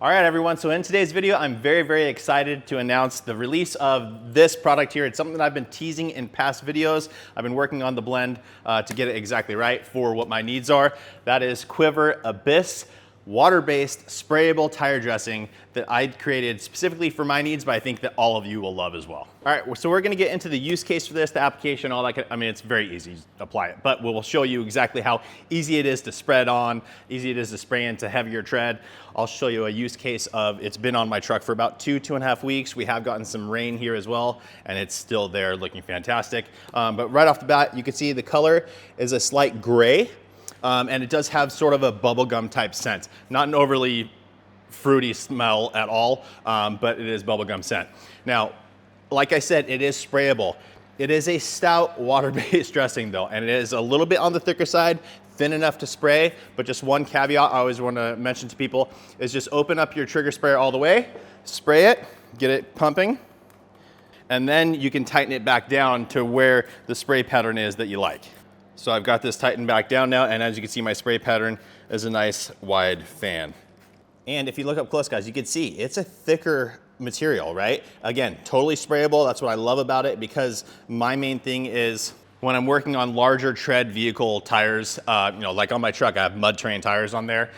All right, everyone, so in today's video, I'm very excited to announce the release of this product here. It's something that I've been teasing in past videos. I've been working on the blend to get it exactly right for what my needs are. That is QUIVR Abyss, water-based sprayable tire dressing that I created specifically for my needs, but I think that all of you will love as well. All right, so we're gonna get into the use case for this, the application, all that. I mean, it's very easy to apply it, but we'll show you exactly how easy it is to spread on, easy it is to spray into heavier tread. I'll show you a use case of, it's been on my truck for about two and a half weeks. We have gotten some rain here as well, and it's still there looking fantastic. But right off the bat, you can see the color is a slight gray. And it does have sort of a bubblegum type scent. Not an overly fruity smell at all, but it is bubblegum scent. Now, like I said, it is sprayable. It is a stout water-based dressing though, and it is a little bit on the thicker side, thin enough to spray, but just one caveat I always want to mention to people is just open up your trigger sprayer all the way, spray it, get it pumping, and then you can tighten it back down to where the spray pattern is that you like. So I've got this tightened back down now, and as you can see, my spray pattern is a nice wide fan. And if you look up close, guys, you can see it's a thicker material, right? Again, totally sprayable. That's what I love about it, because my main thing is when I'm working on larger tread vehicle tires, you know, like on my truck, I have mud terrain tires on there.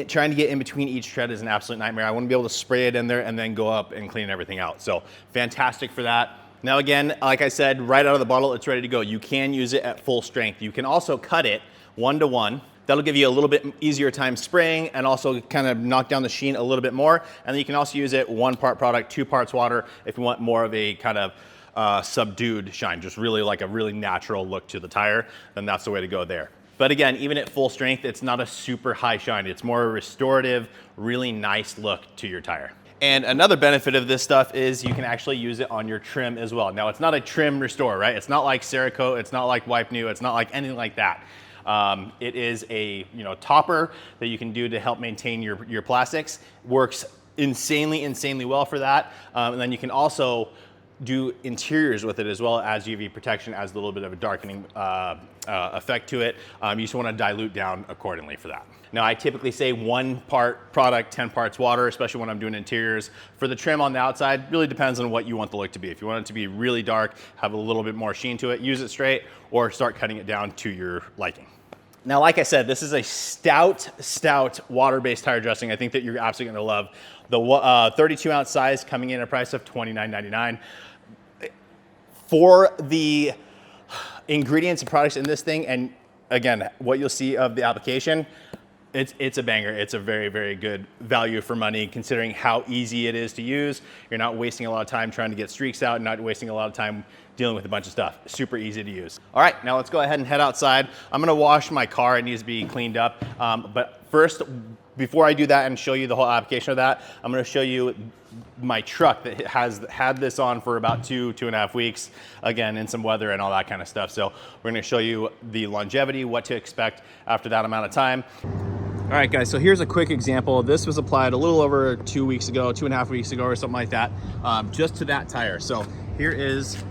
Trying to get in between each tread is an absolute nightmare. I want to be able to spray it in there and then go up and clean everything out. So fantastic for that. Now again, like I said, right out of the bottle, it's ready to go. You can use it at full strength. You can also cut it 1-to-1. That'll give you a little bit easier time spraying and also kind of knock down the sheen a little bit more. And then you can also use it 1 part product, 2 parts water if you want more of a kind of subdued shine, just really like a really natural look to the tire, then that's the way to go there. But again, even at full strength, it's not a super high shine. It's more a restorative, really nice look to your tire. And another benefit of this stuff is you can actually use it on your trim as well. Now, it's not a trim restore, right? It's not like Cerakote, it's not like Wipe New, it's not like anything like that. It is a topper that you can do to help maintain your plastics. Works insanely well for that. And then you can also do interiors with it as well as UV protection, as a little bit of a darkening effect to it. You just want to dilute down accordingly for that. Now, I typically say 1 part product, 10 parts water, especially when I'm doing interiors. For the trim on the outside, really depends on what you want the look to be. If you want it to be really dark, have a little bit more sheen to it, use it straight, or start cutting it down to your liking. Now, like I said, this is a stout water-based tire dressing. I think that you're absolutely gonna love. The 32-ounce size coming in at a price of $29.99. For the ingredients and products in this thing, and again, what you'll see of the application, it's a banger. It's a very good value for money, considering how easy it is to use. You're not wasting a lot of time trying to get streaks out, and not wasting a lot of time dealing with a bunch of stuff. Super easy to use. All right, now let's go ahead and head outside. I'm gonna wash my car. It needs to be cleaned up. But first, before I do that and show you the whole application of that, I'm gonna show you my truck that has had this on for about two and a half weeks, again, in some weather and all that kind of stuff. So we're gonna show you the longevity, what to expect after that amount of time. All right, guys, so here's a quick example. This was applied a little over 2 weeks ago, 2.5 weeks ago or something like that, just to that tire. So here is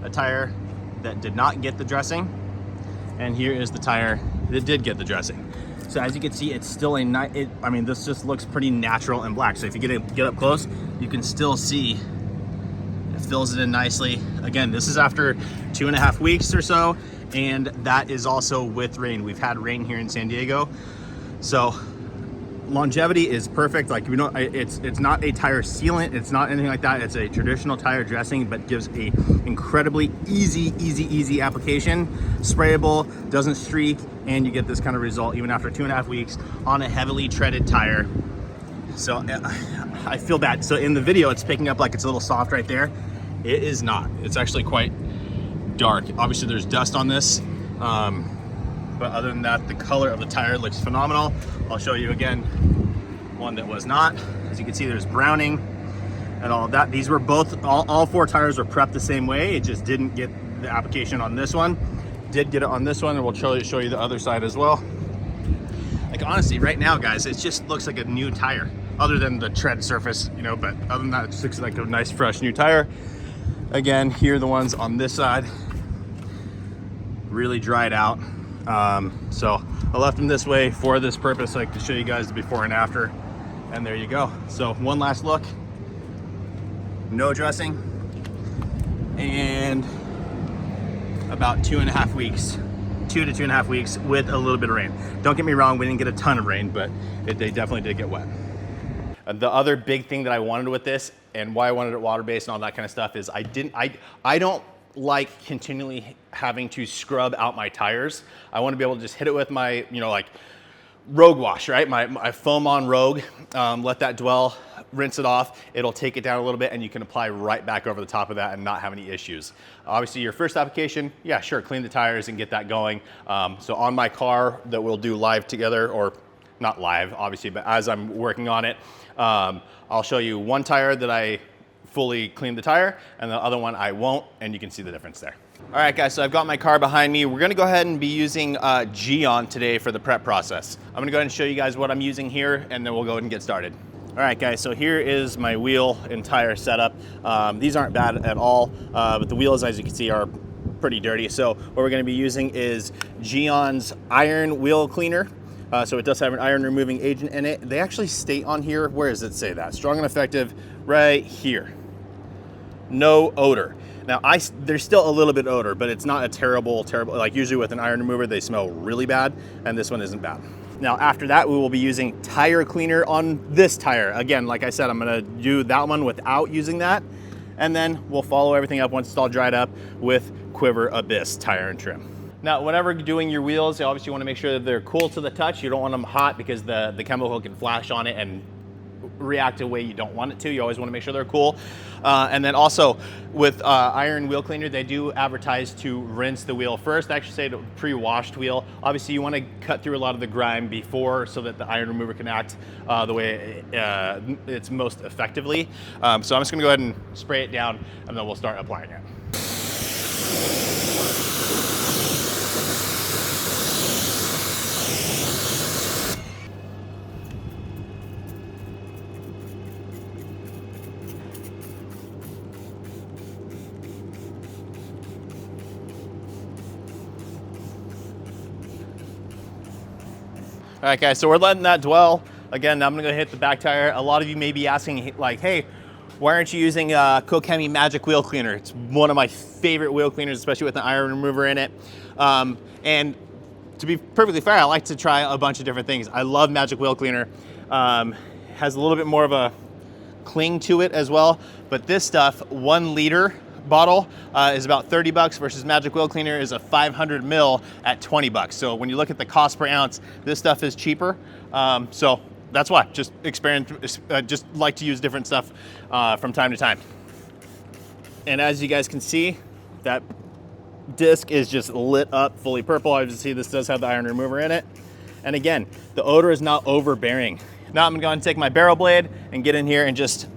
a tire that did not get the dressing, and here is the tire that did get the dressing. So as you can see, it's still a nice, I mean, this just looks pretty natural and black. So if you get up close, you can still see it fills it in nicely. Again, this is after 2.5 weeks or so, and that is also with rain. We've had rain here in San Diego. So longevity is perfect. Like, we don't, it's not a tire sealant, it's not anything like that. It's a traditional tire dressing, but gives a incredibly easy application. Sprayable, doesn't streak, and you get this kind of result even after 2.5 weeks on a heavily treaded tire. So I feel bad. So in the video, it's picking up like it's a little soft right there. It is not. It's actually quite dark. Obviously there's dust on this. But other than that, the color of the tire looks phenomenal. I'll show you again one that was not. As you can see, there's browning and all of that. These were both, all 4 tires were prepped the same way. It just didn't get the application on this one. Did get it on this one, and we'll show you the other side as well. Like, honestly, right now, guys, it just looks like a new tire, other than the tread surface, but other than that, it just looks like a nice, fresh new tire. Again, here are the ones on this side, really dried out. So I left them this way for this purpose, like to show you guys the before and after. And there you go. So one last look. No dressing. And about 2.5 weeks. 2 to 2.5 weeks with a little bit of rain. Don't get me wrong, we didn't get a ton of rain, but they definitely did get wet. The other big thing that I wanted with this, and why I wanted it water-based and all that kind of stuff, is I don't like continually having to scrub out my tires. I want to be able to just hit it with my, you know, like Rogue wash, right? My foam on Rogue, let that dwell, rinse it off. It'll take it down a little bit and you can apply right back over the top of that and not have any issues. Obviously your first application, yeah, sure, clean the tires and get that going. So on my car that we'll do live together, or not live obviously, but as I'm working on it, I'll show you one tire that I fully cleaned the tire and the other one I won't, and you can see the difference there. All right guys, so I've got my car behind me. We're gonna go ahead and be using Geon today for the prep process. I'm gonna go ahead and show you guys what I'm using here and then we'll go ahead and get started. All right guys, so here is my wheel and tire setup. These aren't bad at all, but the wheels, as you can see, are pretty dirty. So what we're gonna be using is Geon's iron wheel cleaner. So it does have an iron removing agent in it. They actually state on here, where does it say that? Strong and effective, right here. No odor. Now, there's still a little bit of odor, but it's not a terrible, like usually with an iron remover, they smell really bad, and this one isn't bad. Now, after that, we will be using tire cleaner on this tire. Again, like I said, I'm gonna do that one without using that, and then we'll follow everything up once it's all dried up with QUIVR Abyss tire and trim. Now, whenever doing your wheels, you obviously wanna make sure that they're cool to the touch. You don't want them hot because the chemical can flash on it and react a way you don't want it to. You always want to make sure they're cool. And then also with iron wheel cleaner, they do advertise to rinse the wheel first. I actually say to pre-washed wheel. Obviously you want to cut through a lot of the grime before so that the iron remover can act the way it's most effectively. So I'm just going to go ahead and spray it down and then we'll start applying it. All right guys, so we're letting that dwell. Again, I'm gonna go hit the back tire. A lot of you may be asking like, hey, why aren't you using Kokemi Magic Wheel Cleaner? It's one of my favorite wheel cleaners, especially with an iron remover in it. And to be perfectly fair, I like to try a bunch of different things. I love Magic Wheel Cleaner. Has a little bit more of a cling to it as well. But this stuff, 1 liter bottle is about 30 bucks versus Magic Wheel Cleaner is a 500 mil at 20 bucks. So when you look at the cost per ounce, this stuff is cheaper. So that's why, just just like to use different stuff from time to time. And as you guys can see, that disc is just lit up fully purple. As you see, this does have the iron remover in it. And again, the odor is not overbearing. Now I'm gonna go ahead and take my barrel blade and get in here and just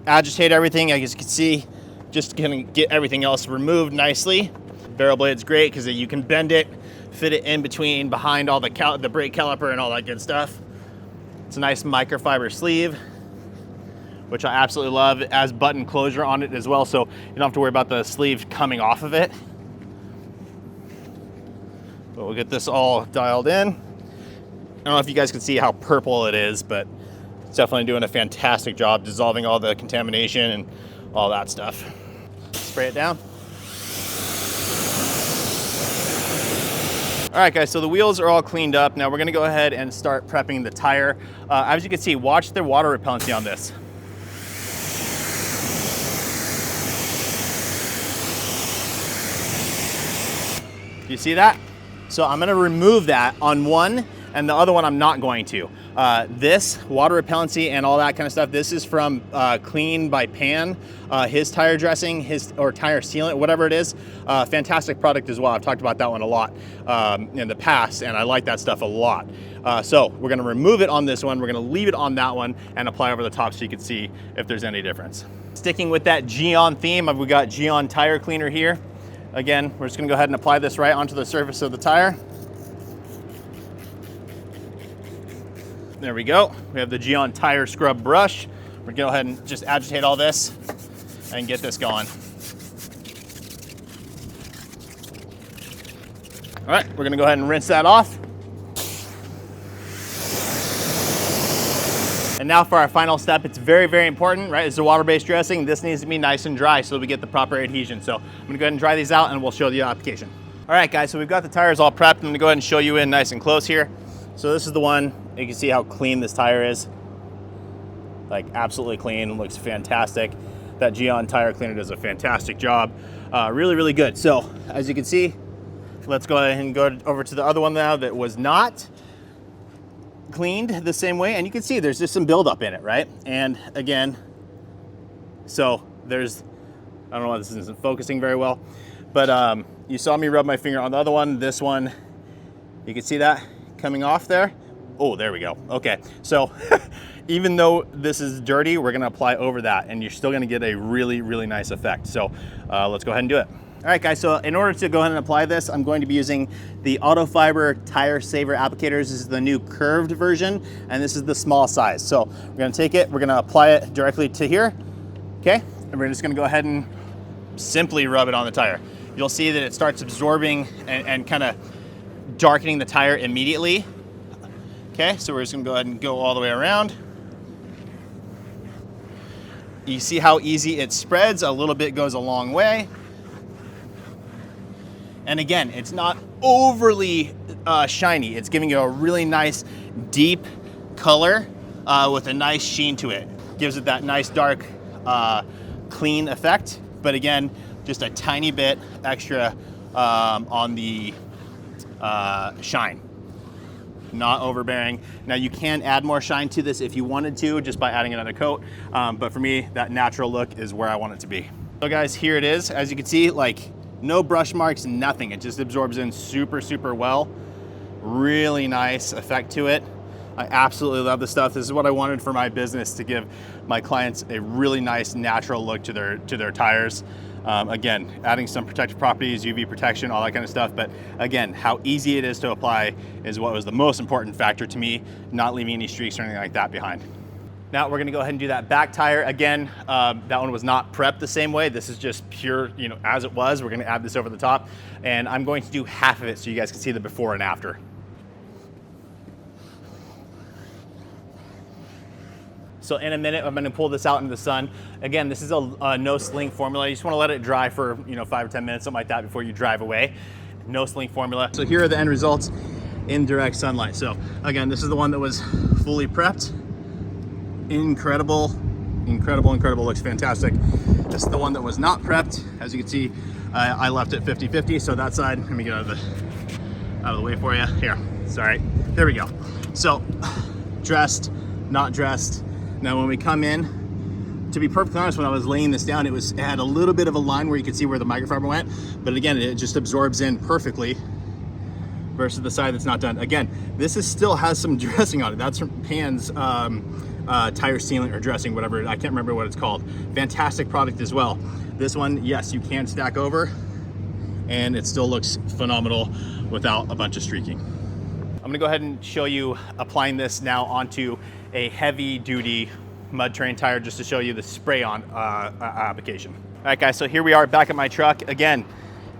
agitate everything. As you can see, just gonna get everything else removed nicely. Barrel blade's great because you can bend it, fit it in between, behind all the brake caliper and all that good stuff. It's a nice microfiber sleeve, which I absolutely love. It has button closure on it as well, so you don't have to worry about the sleeve coming off of it. But we'll get this all dialed in. I don't know if you guys can see how purple it is, but it's definitely doing a fantastic job dissolving all the contamination and all that stuff. Spray it down. All right guys, so the wheels are all cleaned up. Now we're gonna go ahead and start prepping the tire. As you can see, watch the water repellency on this. Do you see that? So I'm gonna remove that on one, and the other one I'm not going to. This water repellency and all that kind of stuff, this is from Clean by Pan, his tire dressing, or tire sealant, whatever it is. Fantastic product as well. I've talked about that one a lot in the past, and I like that stuff a lot. So we're gonna remove it on this one, we're gonna leave it on that one, and apply over the top so you can see if there's any difference. Sticking with that Geon theme, we got Geon tire cleaner here. Again, we're just gonna go ahead and apply this right onto the surface of the tire. There we go. We have the Geon tire scrub brush. We're gonna go ahead and just agitate all this and get this going. All right, we're gonna go ahead and rinse that off. And now for our final step, it's very, very important, right? It's a water-based dressing. This needs to be nice and dry so that we get the proper adhesion. So I'm gonna go ahead and dry these out and we'll show the application. All right, guys, so we've got the tires all prepped. I'm gonna go ahead and show you in nice and close here. So this is the one, you can see how clean this tire is. Like absolutely clean, looks fantastic. That Geon tire cleaner does a fantastic job. Really, really good. So as you can see, let's go ahead and go over to the other one now that was not cleaned the same way. And you can see there's just some buildup in it, right? And again, so there's, I don't know why this isn't focusing very well, but you saw me rub my finger on the other one. This one, you can see that coming off there. Oh, there we go. Okay, so even though this is dirty, we're gonna apply over that and you're still gonna get a really, really nice effect. So let's go ahead and do it. All right, guys, so in order to go ahead and apply this, I'm going to be using the Auto Fiber Tire Saver applicators. This is the new curved version, and this is the small size. So we're gonna take it, we're gonna apply it directly to here, okay? And we're just gonna go ahead and simply rub it on the tire. You'll see that it starts absorbing and kind of darkening the tire immediately. Okay, so we're just gonna go ahead and go all the way around. You see how easy it spreads, a little bit goes a long way. And again, it's not overly shiny. It's giving you a really nice deep color with a nice sheen to it. Gives it that nice dark clean effect. But again, just a tiny bit extra on the shine. Not overbearing. Now you can add more shine to this if you wanted to, just by adding another coat. But for me, that natural look is where I want it to be. So guys, here it is. As you can see, like no brush marks, nothing. It just absorbs in super, super well. Really nice effect to it. I absolutely love this stuff. This is what I wanted for my business, to give my clients a really nice natural look to their tires. Again, adding some protective properties, UV protection, all that kind of stuff. But again, how easy it is to apply is what was the most important factor to me, not leaving any streaks or anything like that behind. Now we're gonna go ahead and do that back tire. Again, that one was not prepped the same way. This is just pure, you know, as it was. We're gonna add this over the top, and I'm going to do half of it so you guys can see the before and after. So in a minute, I'm gonna pull this out into the sun. Again, this is a no sling formula. You just wanna let it dry for 5 or 10 minutes, something like that, before you drive away. No sling formula. So here are the end results in direct sunlight. So again, this is the one that was fully prepped. Incredible, incredible, incredible, looks fantastic. This is the one that was not prepped. As you can see, I left it 50-50, so that side, let me get out of the way for you. Here, sorry, there we go. So, dressed, not dressed. Now when we come in, to be perfectly honest, when I was laying this down, it had a little bit of a line where you could see where the microfiber went, but again, it just absorbs in perfectly versus the side that's not done. Again, this still has some dressing on it. That's from Pan's tire sealant or dressing, whatever, I can't remember what it's called. Fantastic product as well. This one, yes, you can stack over and it still looks phenomenal without a bunch of streaking. I'm gonna go ahead and show you applying this now onto a heavy duty mud terrain tire, just to show you the spray on application. All right guys, so here we are back at my truck. Again,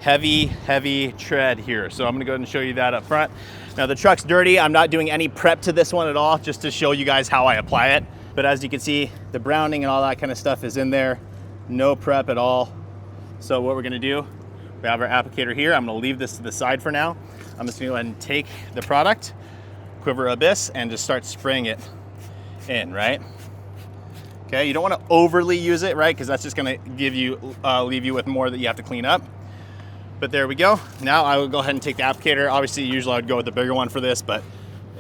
heavy tread here. So I'm gonna go ahead and show you that up front. Now the truck's dirty. I'm not doing any prep to this one at all, just to show you guys how I apply it. But as you can see, the browning and all that kind of stuff is in there. No prep at all. So what we're gonna do, we have our applicator here. I'm gonna leave this to the side for now. I'm just gonna go ahead and take the product, QUIVR Abyss, and just start spraying it in, right? Okay, you don't wanna overly use it, right? Because that's just gonna leave you with more that you have to clean up. But there we go. Now I will go ahead and take the applicator. Obviously, usually I would go with the bigger one for this, but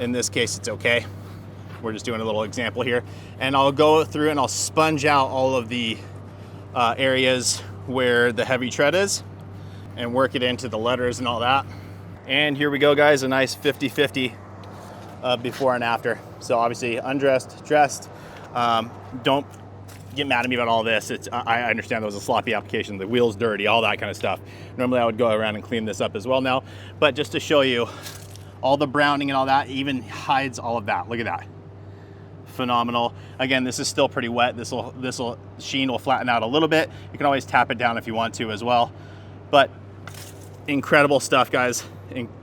in this case, it's okay. We're just doing a little example here. And I'll go through and I'll sponge out all of the areas where the heavy tread is and work it into the letters and all that. And here we go, guys, a nice 50-50 before and after. So obviously undressed, dressed. Don't get mad at me about all this. I understand that was a sloppy application, the wheel's dirty, all that kind of stuff. Normally I would go around and clean this up as well now, but just to show you, all the browning and all that even hides all of that. Look at that. Phenomenal. Again, this is still pretty wet. This sheen will flatten out a little bit. You can always tap it down if you want to as well. But incredible stuff, guys.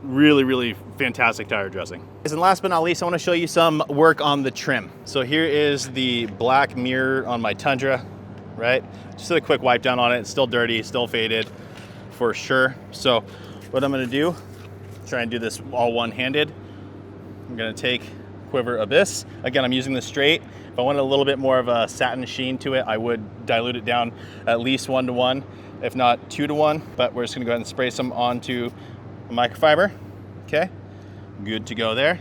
really, really fantastic tire dressing. And last but not least, I want to show you some work on the trim. So here is the black mirror on my Tundra, right? Just a quick wipe down on it. It's still dirty, still faded for sure. So what I'm going to do, try and do this all one-handed. I'm going to take QUIVR Abyss. Again, I'm using the straight. If I wanted a little bit more of a satin sheen to it, I would dilute it down at least 1-to-1, if not 2-to-1. But we're just going to go ahead and spray some onto a microfiber. Okay, good to go there.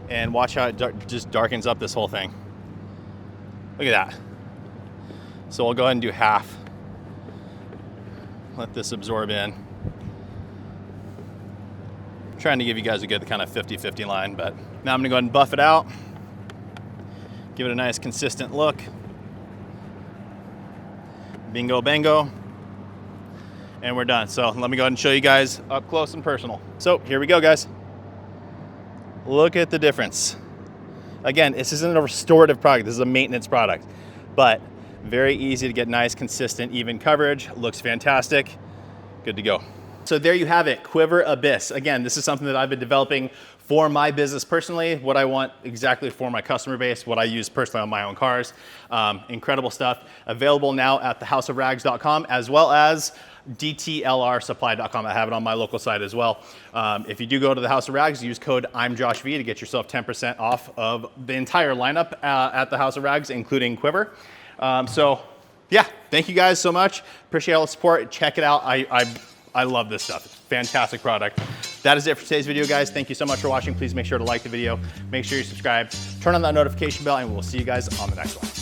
And watch how it just darkens up this whole thing. Look at that. So we'll go ahead and do half. Let this absorb in. I'm trying to give you guys a good kind of 50-50 line, but now I'm gonna go ahead and buff it out. Give it a nice consistent look. Bingo bango. And we're done. So let me go ahead and show you guys up close and personal. So here we go, guys. Look at the difference. Again, this isn't a restorative product, this is a maintenance product, but very easy to get nice, consistent, even coverage. Looks fantastic. Good to go. So there you have it, QUIVR Abyss. Again, this is something that I've been developing for my business personally, what I want exactly for my customer base, what I use personally on my own cars. Incredible stuff. Available now at thehouseofrags.com as well as dtlrsupply.com. I have it on my local site as well. If you do go to the House of Rags, use code IMJOSHV to get yourself 10% off of the entire lineup at the House of Rags, including QUIVR. So yeah, thank you guys so much. Appreciate all the support. Check it out. I love this stuff. It's a fantastic product. That is it for today's video, guys. Thank you so much for watching. Please make sure to like the video. Make sure you subscribe. Turn on that notification bell, and we'll see you guys on the next one.